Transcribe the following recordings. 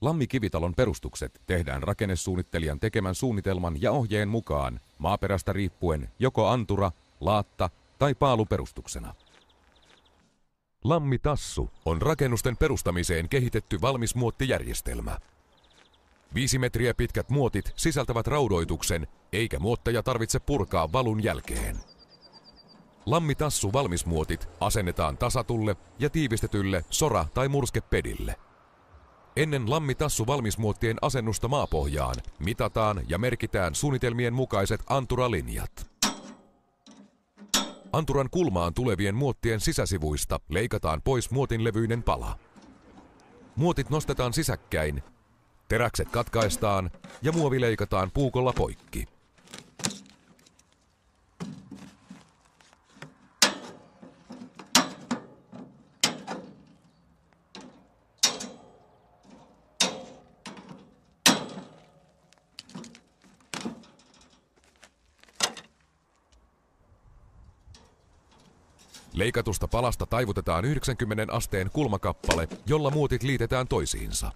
Lammikivitalon perustukset tehdään rakennesuunnittelijan tekemän suunnitelman ja ohjeen mukaan maaperästä riippuen joko antura, laatta tai paaluperustuksena. Lammitassu on rakennusten perustamiseen kehitetty valmis muottijärjestelmä. 5 metriä pitkät muotit sisältävät raudoituksen, eikä muotteja tarvitse purkaa valun jälkeen. Lammitassu valmismuotit asennetaan tasatulle ja tiivistetylle sora- tai murskepedille. Ennen lammitassu valmismuottien asennusta maapohjaan mitataan ja merkitään suunnitelmien mukaiset anturalinjat. Anturan kulmaan tulevien muottien sisäsivuista leikataan pois muotinlevyinen pala. Muotit nostetaan sisäkkäin, teräkset katkaistaan ja muovi leikataan puukolla poikki. Leikatusta palasta taivutetaan 90 asteen kulmakappale, jolla muotit liitetään toisiinsa.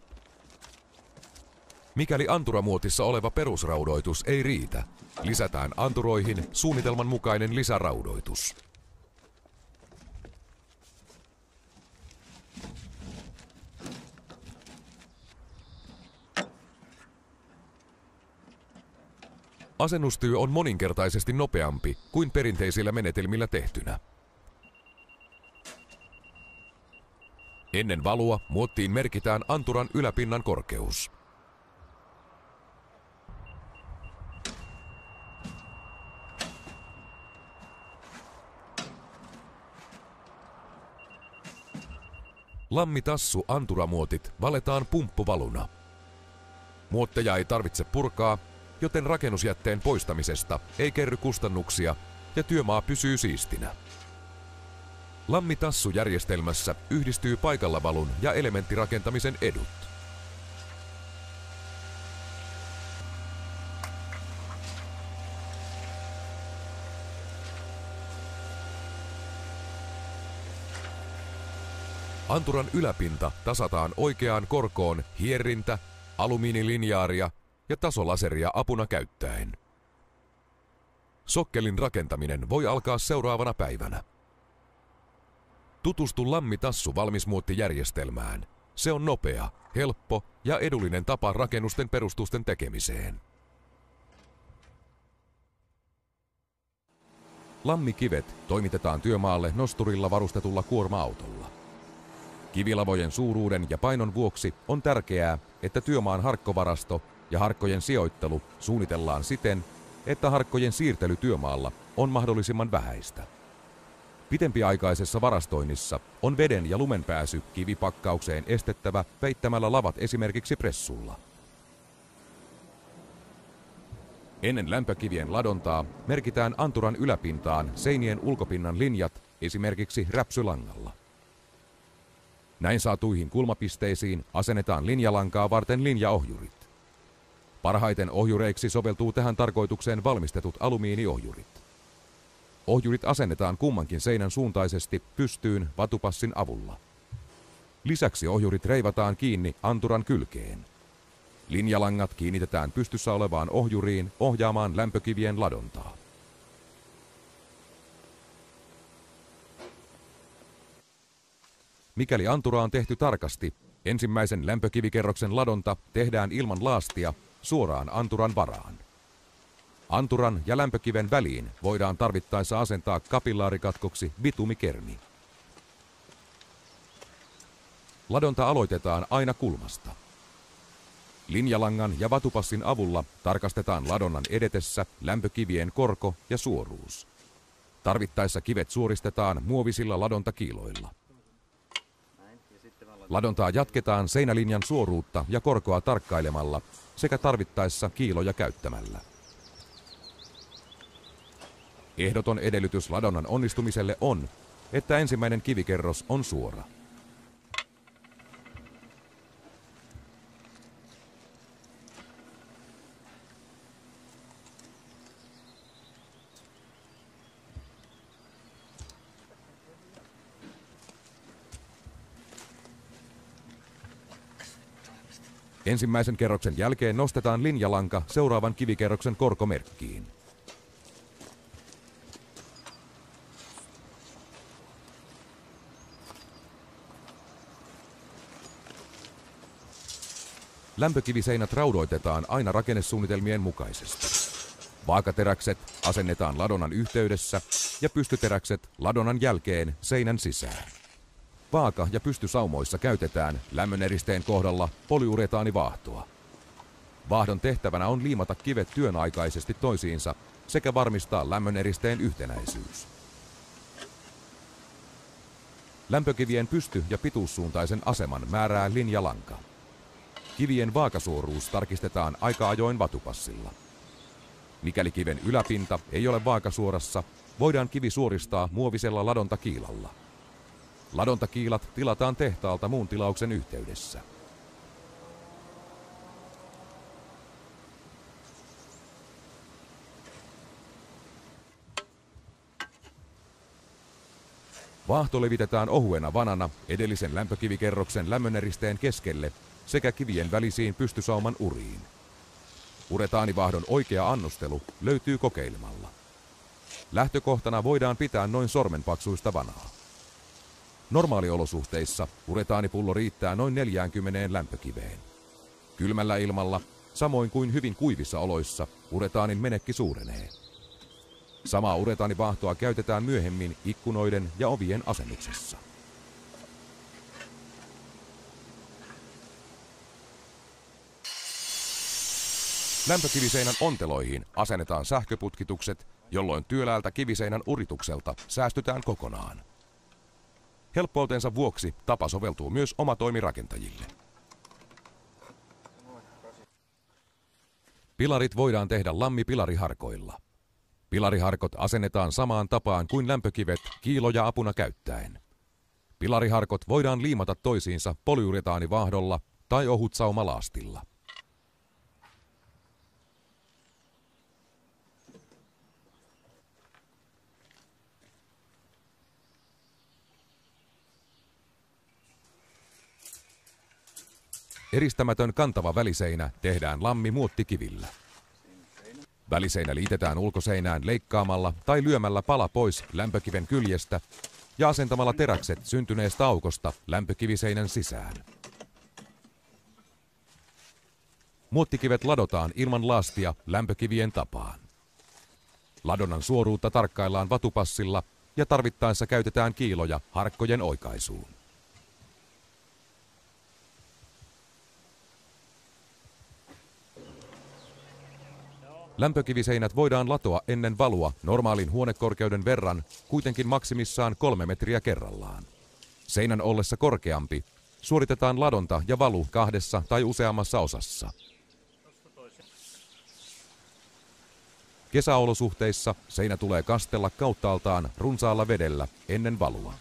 Mikäli anturamuotissa oleva perusraudoitus ei riitä, lisätään anturoihin suunnitelman mukainen lisäraudoitus. Asennustyö on moninkertaisesti nopeampi kuin perinteisillä menetelmillä tehtynä. Ennen valua muottiin merkitään anturan yläpinnan korkeus. Lammitassu anturamuotit valetaan pumppuvaluna. Muotteja ei tarvitse purkaa, joten rakennusjätteen poistamisesta ei kerry kustannuksia ja työmaa pysyy siistinä. Lammitassu-järjestelmässä yhdistyy paikallavalun ja elementtirakentamisen edut. Anturan yläpinta tasataan oikeaan korkoon hierrintä, alumiinilinjaaria ja tasolaseria apuna käyttäen. Sokkelin rakentaminen voi alkaa seuraavana päivänä. Tutustu Lammitassu valmismuottijärjestelmään. Se on nopea, helppo ja edullinen tapa rakennusten perustusten tekemiseen. Lammikivet toimitetaan työmaalle nosturilla varustetulla kuorma-autolla. Kivilavojen suuruuden ja painon vuoksi on tärkeää, että työmaan harkkovarasto ja harkkojen sijoittelu suunnitellaan siten, että harkkojen siirtely työmaalla on mahdollisimman vähäistä. Pitempiaikaisessa varastoinnissa on veden ja lumen pääsy kivipakkaukseen estettävä peittämällä lavat esimerkiksi pressulla. Ennen lämpökivien ladontaa merkitään anturan yläpintaan seinien ulkopinnan linjat esimerkiksi räpsylangalla. Näin saatuihin kulmapisteisiin asennetaan linjalankaa varten linjaohjurit. Parhaiten ohjureiksi soveltuu tähän tarkoitukseen valmistetut alumiiniohjurit. Ohjurit asennetaan kummankin seinän suuntaisesti pystyyn vatupassin avulla. Lisäksi ohjurit reivataan kiinni anturan kylkeen. Linjalangat kiinnitetään pystyssä olevaan ohjuriin ohjaamaan lämpökivien ladontaa. Mikäli antura on tehty tarkasti, ensimmäisen lämpökivikerroksen ladonta tehdään ilman laastia suoraan anturan varaan. Anturan ja lämpökiven väliin voidaan tarvittaessa asentaa kapillaarikatkoksi bitumikermi. Ladonta aloitetaan aina kulmasta. Linjalangan ja vatupassin avulla tarkastetaan ladonnan edetessä lämpökivien korko ja suoruus. Tarvittaessa kivet suoristetaan muovisilla ladontakiiloilla. Ladontaa jatketaan seinälinjan suoruutta ja korkoa tarkkailemalla sekä tarvittaessa kiiloja käyttämällä. Ehdoton edellytys ladonnan onnistumiselle on, että ensimmäinen kivikerros on suora. Ensimmäisen kerroksen jälkeen nostetaan linjalanka seuraavan kivikerroksen korkomerkkiin. Lämpökiviseinät raudoitetaan aina rakennesuunnitelmien mukaisesti. Vaakateräkset asennetaan ladonnan yhteydessä ja pystyteräkset ladonnan jälkeen seinän sisään. Vaaka- ja pystysaumoissa käytetään lämmöneristeen kohdalla polyuretaanivaahtoa. Vaahdon tehtävänä on liimata kivet työnaikaisesti toisiinsa sekä varmistaa lämmöneristeen yhtenäisyys. Lämpökivien pysty- ja pituussuuntaisen aseman määrää linjalanka. Kivien vaakasuoruus tarkistetaan aika ajoin vatupassilla. Mikäli kiven yläpinta ei ole vaakasuorassa, voidaan kivi suoristaa muovisella ladontakiilalla. Ladontakiilat tilataan tehtaalta muun tilauksen yhteydessä. Vaahto levitetään ohuena vanana edellisen lämpökivikerroksen lämmöneristeen keskelle sekä kivien välisiin pystysauman uriin. Uretaanivaahdon oikea annostelu löytyy kokeilemalla. Lähtökohtana voidaan pitää noin sormenpaksuista vanaa. Normaaliolosuhteissa uretaanipullo riittää noin 40 lämpökiveen. Kylmällä ilmalla, samoin kuin hyvin kuivissa oloissa, uretaanin menekki suurenee. Samaa uretaanivaahtoa käytetään myöhemmin ikkunoiden ja ovien asennuksessa. Lämpökiviseinän onteloihin asennetaan sähköputkitukset, jolloin työläältä kiviseinän uritukselta säästytään kokonaan. Helppoutensa vuoksi tapa soveltuu myös omatoimirakentajille. Pilarit voidaan tehdä lammipilariharkoilla. Pilariharkot asennetaan samaan tapaan kuin lämpökivet kiiloja apuna käyttäen. Pilariharkot voidaan liimata toisiinsa polyuretaanivaahdolla tai ohutsaumalastilla. Eristämätön kantava väliseinä tehdään lammi muottikivillä. Väliseinä liitetään ulkoseinään leikkaamalla tai lyömällä pala pois lämpökiven kyljestä ja asentamalla teräkset syntyneestä aukosta lämpökiviseinän sisään. Muottikivet ladotaan ilman lastia lämpökivien tapaan. Ladonnan suoruutta tarkkaillaan vatupassilla ja tarvittaessa käytetään kiiloja harkkojen oikaisuun. Lämpökiviseinät voidaan latoa ennen valua normaalin huonekorkeuden verran, kuitenkin maksimissaan 3 metriä kerrallaan. Seinän ollessa korkeampi suoritetaan ladonta ja valu 2 tai useammassa osassa. Kesäolosuhteissa seinä tulee kastella kauttaaltaan runsaalla vedellä ennen valua.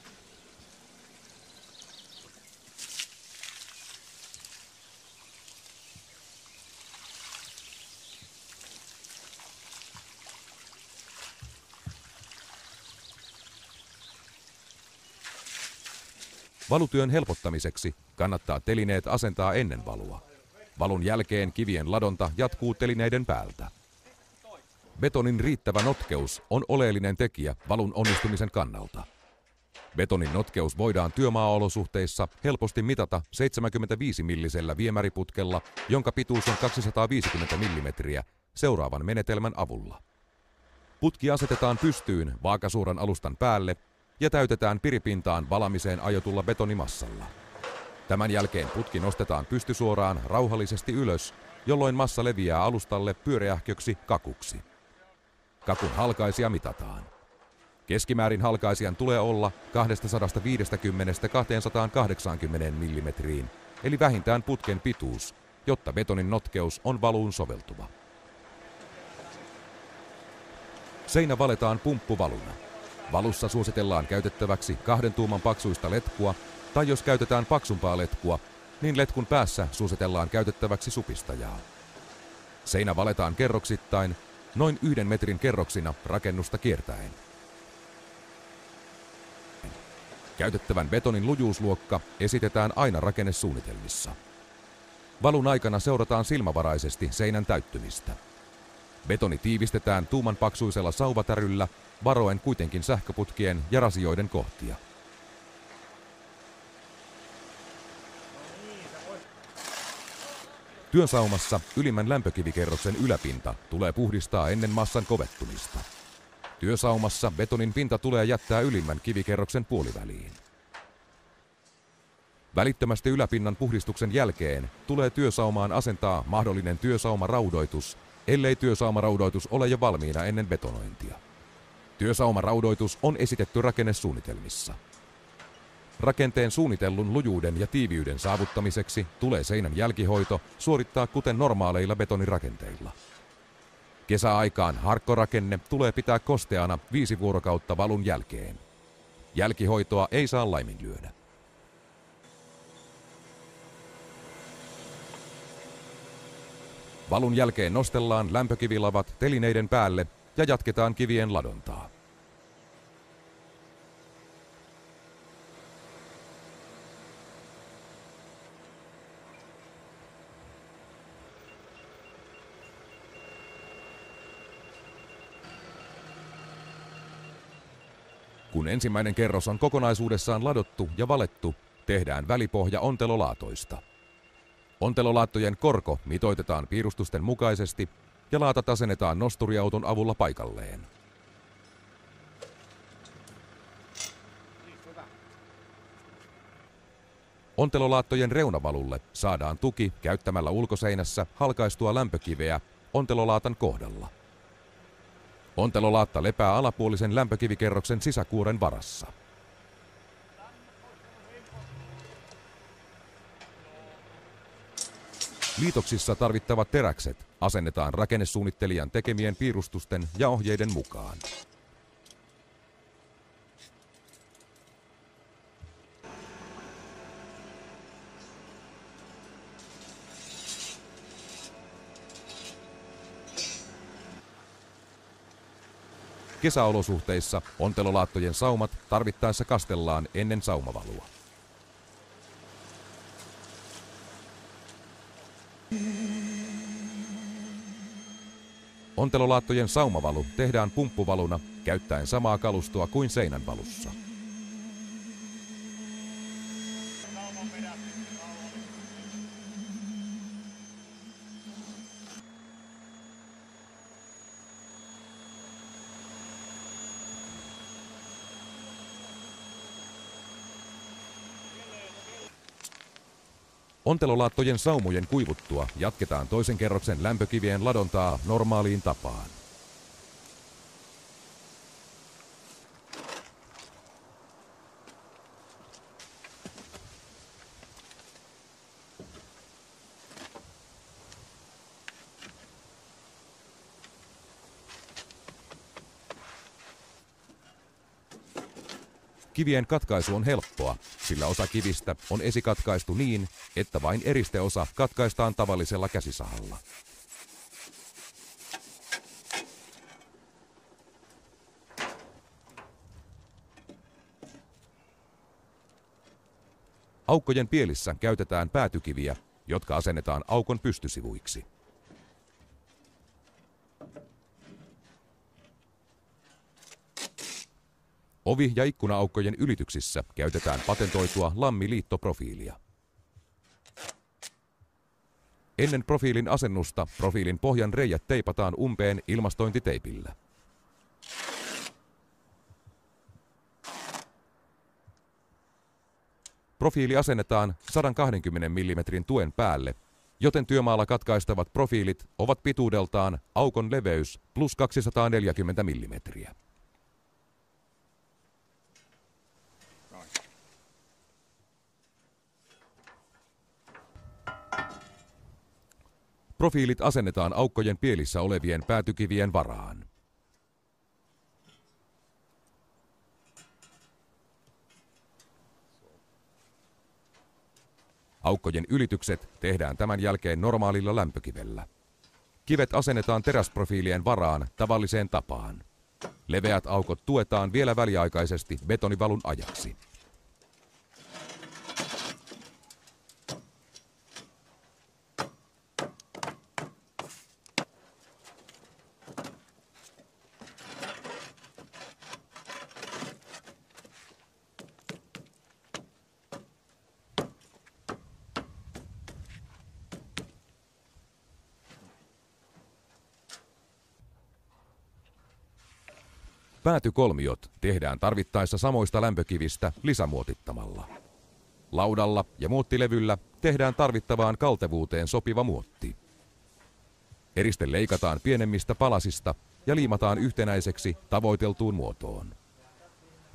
Valutyön helpottamiseksi kannattaa telineet asentaa ennen valua. Valun jälkeen kivien ladonta jatkuu telineiden päältä. Betonin riittävä notkeus on oleellinen tekijä valun onnistumisen kannalta. Betonin notkeus voidaan työmaaolosuhteissa helposti mitata 75 millisellä viemäriputkella, jonka pituus on 250 mm seuraavan menetelmän avulla. Putki asetetaan pystyyn vaakasuuran alustan päälle ja täytetään piripintaan valamiseen ajotulla betonimassalla. Tämän jälkeen putki nostetaan pystysuoraan rauhallisesti ylös, jolloin massa leviää alustalle pyöreähköksi kakuksi. Kakun halkaisija mitataan. Keskimäärin halkaisijan tulee olla 250–280 mm, eli vähintään putken pituus, jotta betonin notkeus on valuun soveltuva. Seinä valetaan pumppuvaluna. Valussa suositellaan käytettäväksi 2 tuuman paksuista letkua, tai jos käytetään paksumpaa letkua, niin letkun päässä suositellaan käytettäväksi supistajaa. Seinä valetaan kerroksittain, noin 1 metrin kerroksina rakennusta kiertäen. Käytettävän betonin lujuusluokka esitetään aina rakennesuunnitelmissa. Valun aikana seurataan silmävaraisesti seinän täyttymistä. Betoni tiivistetään tuuman paksuisella sauvatäryllä, varoen kuitenkin sähköputkien ja rasioiden kohtia. Työsaumassa ylimmän lämpökivikerroksen yläpinta tulee puhdistaa ennen massan kovettumista. Työsaumassa betonin pinta tulee jättää ylimmän kivikerroksen puoliväliin. Välittömästi yläpinnan puhdistuksen jälkeen tulee työsaumaan asentaa mahdollinen työsaumaraudoitus, ellei työsaumaraudoitus ole jo valmiina ennen betonointia. Työsaumaraudoitus on esitetty rakennesuunnitelmissa. Rakenteen suunnitellun lujuuden ja tiiviyden saavuttamiseksi tulee seinän jälkihoito suorittaa kuten normaaleilla betonirakenteilla. Kesäaikaan harkkorakenne tulee pitää kosteana 5 vuorokautta valun jälkeen. Jälkihoitoa ei saa laiminlyödä. Valun jälkeen nostellaan lämpökivilavat telineiden päälle ja jatketaan kivien ladontaa. Kun ensimmäinen kerros on kokonaisuudessaan ladottu ja valettu, tehdään välipohja ontelolaatoista. Ontelolaattojen korko mitoitetaan piirustusten mukaisesti ja laatat asennetaan nosturiauton avulla paikalleen. Ontelolaattojen reunavalulle saadaan tuki käyttämällä ulkoseinässä halkaistua lämpökiveä ontelolaatan kohdalla. Ontelolaatta lepää alapuolisen lämpökivikerroksen sisäkuoren varassa. Liitoksissa tarvittavat teräkset asennetaan rakennesuunnittelijan tekemien piirustusten ja ohjeiden mukaan. Kesäolosuhteissa ontelolaattojen saumat tarvittaessa kastellaan ennen saumavalua. Ontelolaattojen saumavalu tehdään pumppuvaluna käyttäen samaa kalustoa kuin seinänvalussa. Ontelolaattojen saumojen kuivuttua jatketaan toisen kerroksen lämpökivien ladontaa normaaliin tapaan. Kivien katkaisu on helppoa, sillä osa kivistä on esikatkaistu niin, että vain eristeosa katkaistaan tavallisella käsisahalla. Aukkojen pielissä käytetään päätykiviä, jotka asennetaan aukon pystysivuiksi. Ovi- ja ikkuna-aukkojen ylityksissä käytetään patentoitua lammiliittoprofiilia. Ennen profiilin asennusta profiilin pohjan reiät teipataan umpeen ilmastointiteipillä. Profiili asennetaan 120 mm tuen päälle, joten työmaalla katkaistavat profiilit ovat pituudeltaan aukon leveys plus 240 mm. Profiilit asennetaan aukkojen pielissä olevien päätykivien varaan. Aukkojen ylitykset tehdään tämän jälkeen normaalilla lämpökivellä. Kivet asennetaan teräsprofiilien varaan tavalliseen tapaan. Leveät aukot tuetaan vielä väliaikaisesti betonivalun ajaksi. Päätykolmiot tehdään tarvittaessa samoista lämpökivistä lisämuotittamalla. Laudalla ja muottilevyllä tehdään tarvittavaan kaltevuuteen sopiva muotti. Eriste leikataan pienemmistä palasista ja liimataan yhtenäiseksi tavoiteltuun muotoon.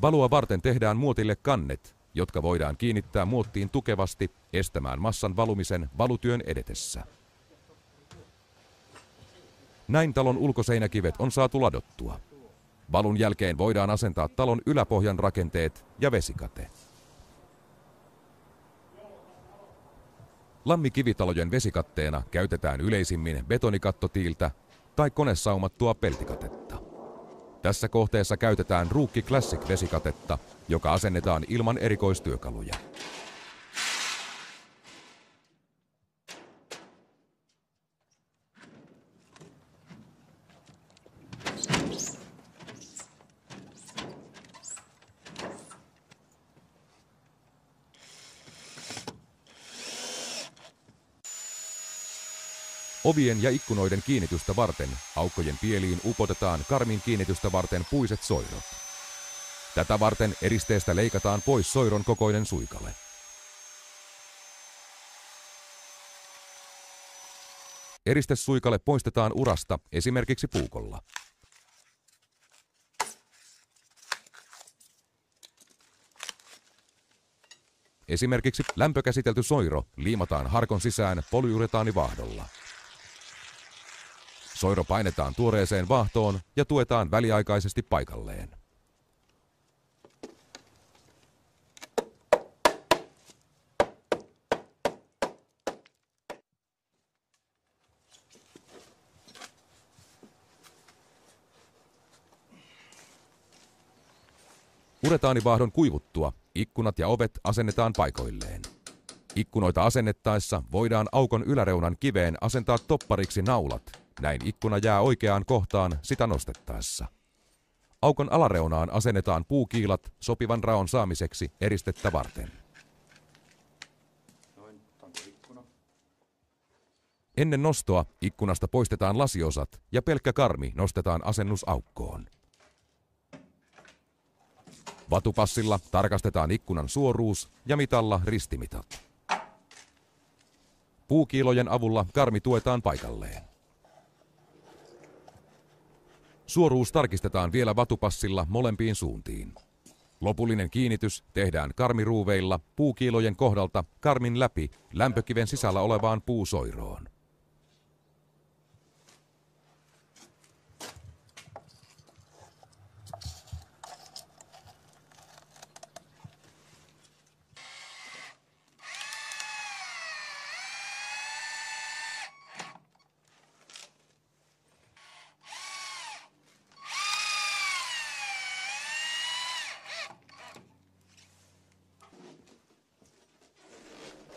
Valua varten tehdään muotille kannet, jotka voidaan kiinnittää muottiin tukevasti estämään massan valumisen valutyön edetessä. Näin talon ulkoseinäkivet on saatu ladottua. Valun jälkeen voidaan asentaa talon yläpohjan rakenteet ja vesikate. Lammikivitalojen vesikatteena käytetään yleisimmin betonikattotiiltä tai konesaumattua peltikatetta. Tässä kohteessa käytetään Ruukki Classic vesikatetta, joka asennetaan ilman erikoistyökaluja. Ovien ja ikkunoiden kiinnitystä varten aukkojen pieliin upotetaan karmin kiinnitystä varten puiset soirot. Tätä varten eristeestä leikataan pois soiron kokoinen suikale. Eristesuikale poistetaan urasta esimerkiksi puukolla. Esimerkiksi lämpökäsitelty soiro liimataan harkon sisään polyuretaanivaahdolla. Soiro painetaan tuoreeseen vaahtoon ja tuetaan väliaikaisesti paikalleen. Uretaanivaahdon kuivuttua ikkunat ja ovet asennetaan paikoilleen. Ikkunoita asennettaessa voidaan aukon yläreunan kiveen asentaa toppariksi naulat. Näin ikkuna jää oikeaan kohtaan sitä nostettaessa. Aukon alareunaan asennetaan puukiilat sopivan raon saamiseksi eristettä varten. Ennen nostoa ikkunasta poistetaan lasiosat ja pelkkä karmi nostetaan asennusaukkoon. Vatupassilla tarkastetaan ikkunan suoruus ja mitalla ristimitat. Puukiilojen avulla karmi tuetaan paikalleen. Suoruus tarkistetaan vielä vatupassilla molempiin suuntiin. Lopullinen kiinnitys tehdään karmiruuveilla puukiilojen kohdalta karmin läpi lämpökiven sisällä olevaan puusoiroon.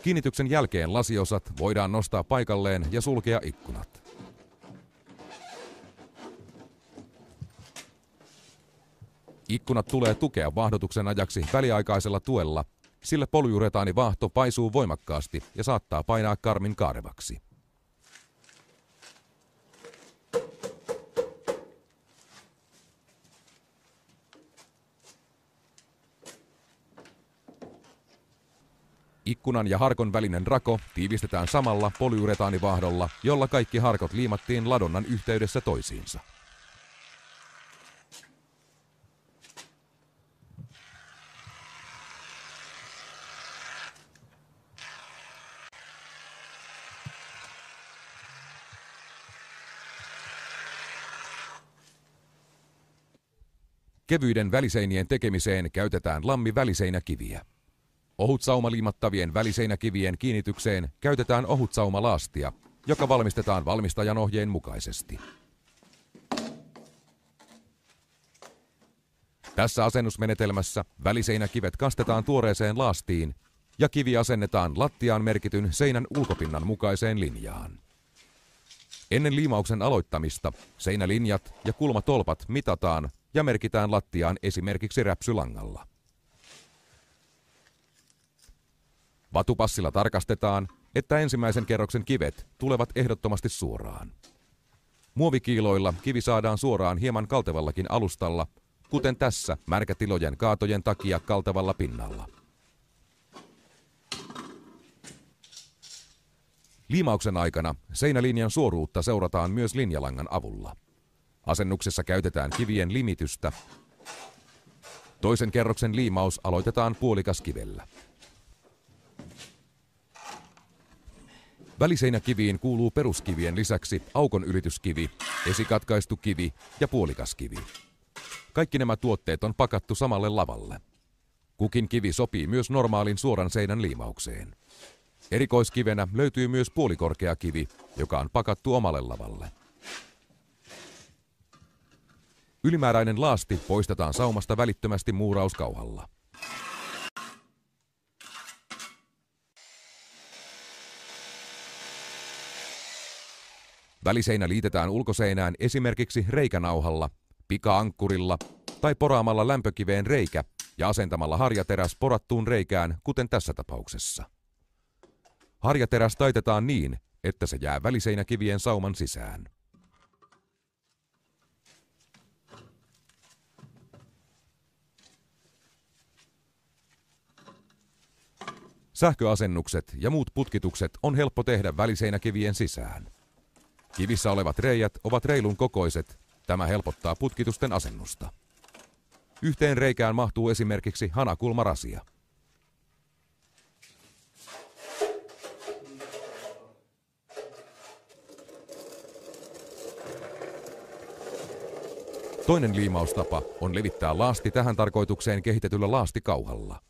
Kiinnityksen jälkeen lasiosat voidaan nostaa paikalleen ja sulkea ikkunat. Ikkunat tulee tukea vaahdotuksen ajaksi väliaikaisella tuella, sillä polyuretaanivaahto paisuu voimakkaasti ja saattaa painaa karmin kaarevaksi. Ikkunan ja harkon välinen rako tiivistetään samalla polyuretaanivaahdolla, jolla kaikki harkot liimattiin ladonnan yhteydessä toisiinsa. Kevyiden väliseinien tekemiseen käytetään lammiväliseinäkiviä. Ohutsaumaliimattavien väliseinäkivien kiinnitykseen käytetään ohutsaumalastia, joka valmistetaan valmistajan ohjeen mukaisesti. Tässä asennusmenetelmässä väliseinäkivet kastetaan tuoreeseen laastiin ja kivi asennetaan lattiaan merkityn seinän ulkopinnan mukaiseen linjaan. Ennen liimauksen aloittamista seinälinjat ja kulmatolpat mitataan ja merkitään lattiaan esimerkiksi räpsylangalla. Vatupassilla tarkastetaan, että ensimmäisen kerroksen kivet tulevat ehdottomasti suoraan. Muovikiiloilla kivi saadaan suoraan hieman kaltevallakin alustalla, kuten tässä märkätilojen kaatojen takia kaltavalla pinnalla. Liimauksen aikana seinälinjan suoruutta seurataan myös linjalangan avulla. Asennuksessa käytetään kivien limitystä. Toisen kerroksen liimaus aloitetaan puolikaskivellä. Väliseinäkiviin kuuluu peruskivien lisäksi aukon ylityskivi, esikatkaistu kivi ja puolikaskivi. Kaikki nämä tuotteet on pakattu samalle lavalle. Kukin kivi sopii myös normaalin suoran seinän liimaukseen. Erikoiskivenä löytyy myös puolikorkea kivi, joka on pakattu omalle lavalle. Ylimääräinen laasti poistetaan saumasta välittömästi muurauskauhalla. Väliseinä liitetään ulkoseinään esimerkiksi reikanauhalla, pika-ankkurilla tai poraamalla lämpökiveen reikä ja asentamalla harjateräs porattuun reikään, kuten tässä tapauksessa. Harjateräs taitetaan niin, että se jää väliseinäkivien sauman sisään. Sähköasennukset ja muut putkitukset on helppo tehdä väliseinäkivien sisään. Kivissä olevat reijät ovat reilun kokoiset. Tämä helpottaa putkitusten asennusta. Yhteen reikään mahtuu esimerkiksi hanakulmarasia. Toinen liimaustapa on levittää laasti tähän tarkoitukseen kehitetyllä laastikauhalla.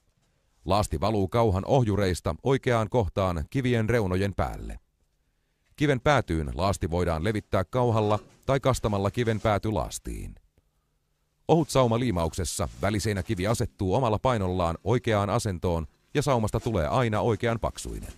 Laasti valuu kauhan ohjureista oikeaan kohtaan kivien reunojen päälle. Kiven päätyyn laasti voidaan levittää kauhalla tai kastamalla kiven pääty laastiin. Ohut sauma liimauksessa väliseinäkivi asettuu omalla painollaan oikeaan asentoon ja saumasta tulee aina oikean paksuinen.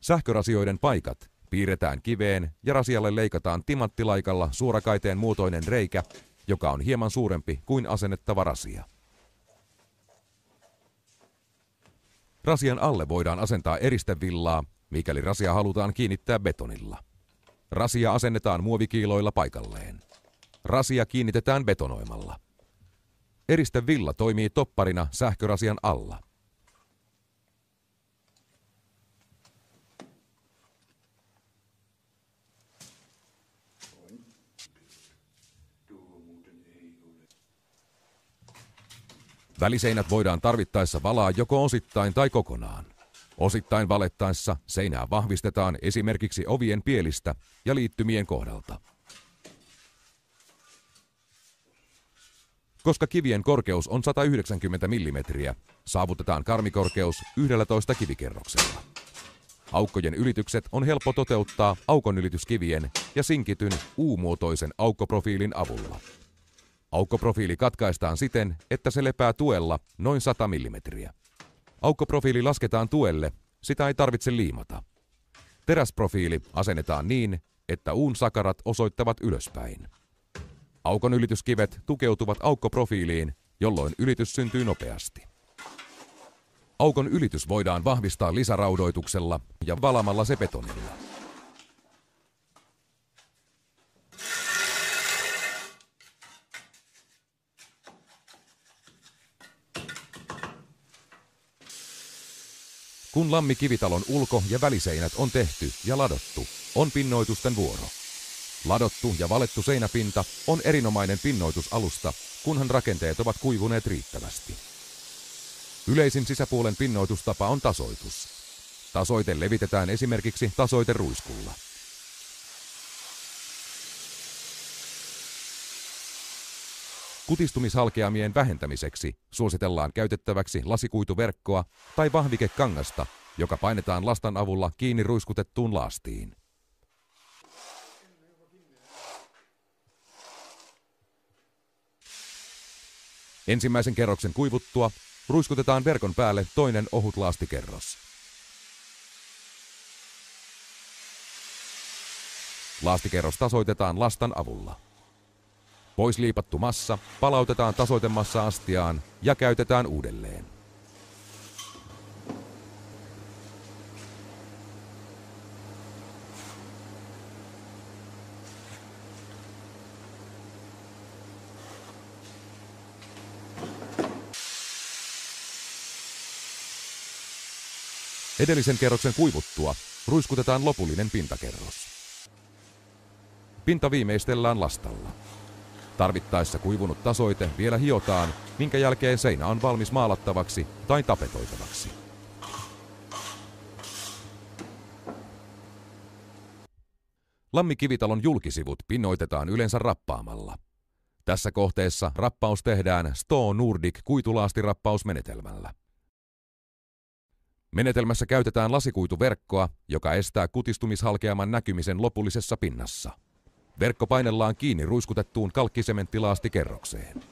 Sähkörasioiden paikat piirretään kiveen ja rasialle leikataan timanttilaikalla suorakaiteen muotoinen reikä, joka on hieman suurempi kuin asennettava rasia. Rasian alle voidaan asentaa eristevillaa, mikäli rasia halutaan kiinnittää betonilla. Rasia asennetaan muovikiiloilla paikalleen. Rasia kiinnitetään betonoimalla. Eristevilla toimii topparina sähkörasian alla. Väliseinät voidaan tarvittaessa valaa joko osittain tai kokonaan. Osittain valettaessa seinää vahvistetaan esimerkiksi ovien pielistä ja liittymien kohdalta. Koska kivien korkeus on 190 mm, saavutetaan karmikorkeus 11 kivikerroksella. Aukkojen ylitykset on helppo toteuttaa aukonylityskivien ja sinkityn U-muotoisen aukkoprofiilin avulla. Aukkoprofiili katkaistaan siten, että se lepää tuella noin 100 mm. Aukkoprofiili lasketaan tuelle, sitä ei tarvitse liimata. Teräsprofiili asennetaan niin, että uun sakarat osoittavat ylöspäin. Aukon ylityskivet tukeutuvat aukkoprofiiliin, jolloin ylitys syntyy nopeasti. Aukon ylitys voidaan vahvistaa lisäraudoituksella ja valamalla se betonilla. Kun Lammi-kivitalon ulko- ja väliseinät on tehty ja ladottu, on pinnoitusten vuoro. Ladottu ja valettu seinäpinta on erinomainen pinnoitusalusta, kunhan rakenteet ovat kuivuneet riittävästi. Yleisin sisäpuolen pinnoitustapa on tasoitus. Tasoite levitetään esimerkiksi tasoiteruiskulla. Kutistumishalkeamien vähentämiseksi suositellaan käytettäväksi lasikuituverkkoa tai vahvikekangasta, joka painetaan lastan avulla kiinni ruiskutettuun laastiin. Ensimmäisen kerroksen kuivuttua ruiskutetaan verkon päälle toinen ohut laastikerros. Laastikerros tasoitetaan lastan avulla. Pois liipattu massa palautetaan tasoitemassa astiaan ja käytetään uudelleen. Edellisen kerroksen kuivuttua ruiskutetaan lopullinen pintakerros. Pinta viimeistellään lastalla. Tarvittaessa kuivunut tasoite vielä hiotaan, minkä jälkeen seinä on valmis maalattavaksi tai tapetoitavaksi. Lammi-kivitalon julkisivut pinnoitetaan yleensä rappaamalla. Tässä kohteessa rappaus tehdään Sto Nordic kuitulaastirappausmenetelmällä. Menetelmässä käytetään lasikuituverkkoa, joka estää kutistumishalkeaman näkymisen lopullisessa pinnassa. Verkko painellaan kiinni ruiskutettuun kalkkisementtilastikerrokseen.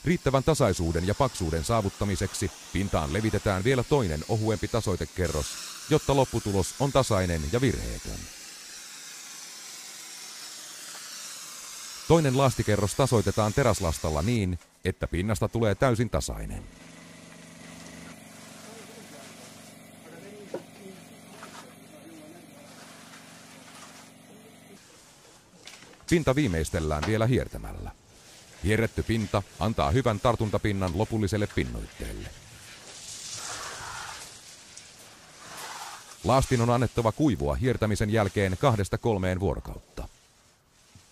Riittävän tasaisuuden ja paksuuden saavuttamiseksi pintaan levitetään vielä toinen ohuempi tasoitekerros, jotta lopputulos on tasainen ja virheetön. Toinen laastikerros tasoitetaan teräslastalla niin, että pinnasta tulee täysin tasainen. Pinta viimeistellään vielä hiertämällä. Hierretty pinta antaa hyvän tartuntapinnan lopulliselle pinnoitteelle. Laastin on annettava kuivua hiertämisen jälkeen 2–3 vuorokautta.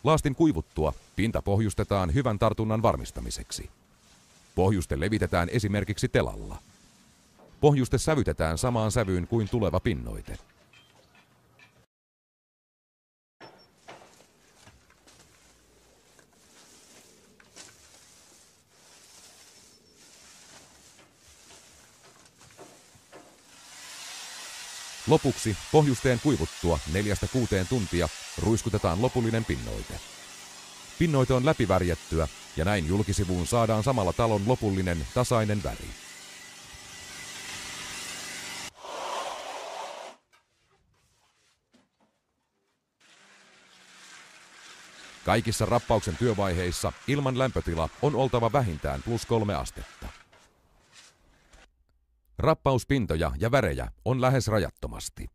Laastin kuivuttua pinta pohjustetaan hyvän tartunnan varmistamiseksi. Pohjuste levitetään esimerkiksi telalla. Pohjuste sävytetään samaan sävyyn kuin tuleva pinnoite. Lopuksi pohjusteen kuivuttua 4–6 tuntia ruiskutetaan lopullinen pinnoite. Pinnoite on läpivärjättyä ja näin julkisivuun saadaan samalla talon lopullinen tasainen väri. Kaikissa rappauksen työvaiheissa ilman lämpötila on oltava vähintään +3 astetta. Rappauspintoja ja värejä on lähes rajattomasti.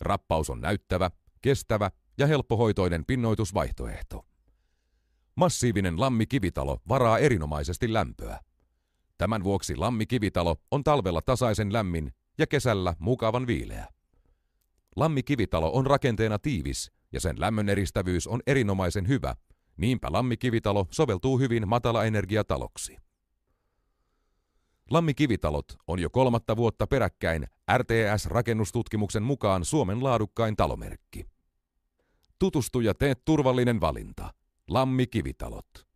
Rappaus on näyttävä, kestävä ja helppohoitoinen pinnoitusvaihtoehto. Massiivinen Lammi-kivitalo varaa erinomaisesti lämpöä. Tämän vuoksi Lammi-kivitalo on talvella tasaisen lämmin ja kesällä mukavan viileä. Lammi-kivitalo on rakenteena tiivis ja sen lämmöneristävyys on erinomaisen hyvä, niinpä Lammi-kivitalo soveltuu hyvin matalaenergiataloksi. Lammi-kivitalot on jo 3. vuotta peräkkäin RTS-rakennustutkimuksen mukaan Suomen laadukkain talomerkki. Tutustu ja tee turvallinen valinta. Lammi-kivitalot.